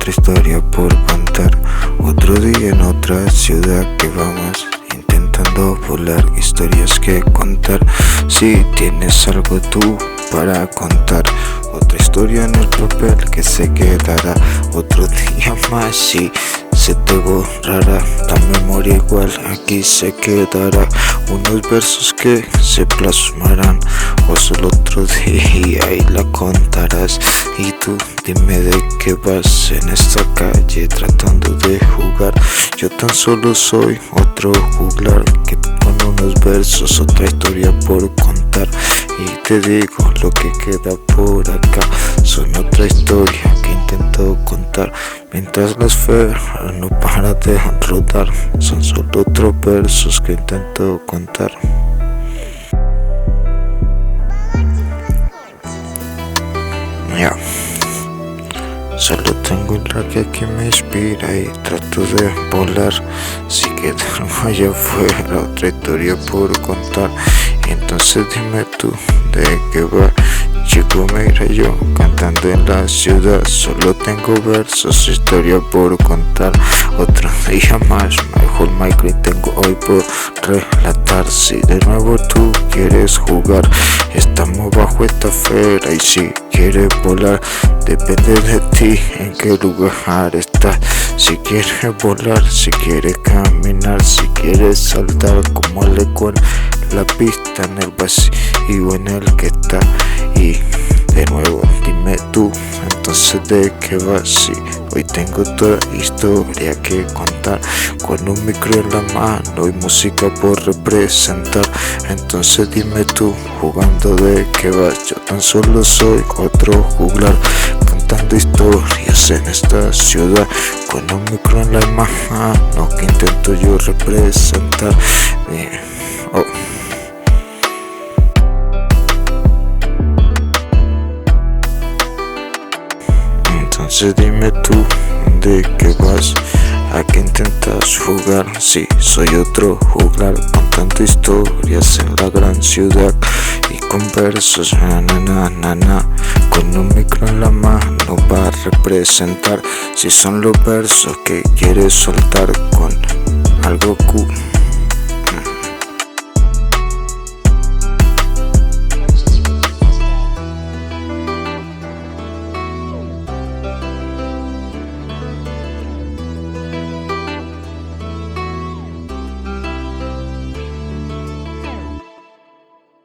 otra historia por contar. Otro día en otra ciudad que vamos intentando volar, historias que contar. Si tienes algo tú para contar, otra historia en el papel que se quedará. Otro día más si se te borrará la memoria, igual aquí se quedará. Unos versos que se plasmarán, o solo otro día y la contarás. Y tú dime de qué vas en esta calle tratando de jugar. Yo tan solo soy otro juglar que con unos versos, otra historia por contar. Y te digo lo que queda por acá, son otra historia que intento contar. Mientras la esfera no para de rodar, son solo otros versos que intento contar. Ya, solo tengo el raque que me inspira y trato de volar. Si queda algo allá afuera, otra historia por contar. Entonces dime tú de qué va. Chico, mira yo cantando en la ciudad, solo tengo versos, historia por contar. Otro día más, mejor micro y tengo hoy por relatar. Si de nuevo tú quieres jugar, estamos bajo esta esfera. Y si quieres volar, depende de ti en qué lugar estás. Si quieres volar, si quieres caminar, si quieres saltar como le con la pista en el vacío en el que está. Y de nuevo dime tú, entonces de qué vas. Si hoy tengo toda historia que contar, con un micro en la mano y música por representar. Entonces dime tú, jugando de qué vas. Yo tan solo soy otro juglar contando historias en esta ciudad, con un micro en la mano que intento yo representar. Oh. Entonces dime tú de qué vas, a qué intentas jugar. Si soy otro juglar contando historias en la gran ciudad y con versos con un micro en la mano para representar. Si son los versos que quieres soltar con algo cool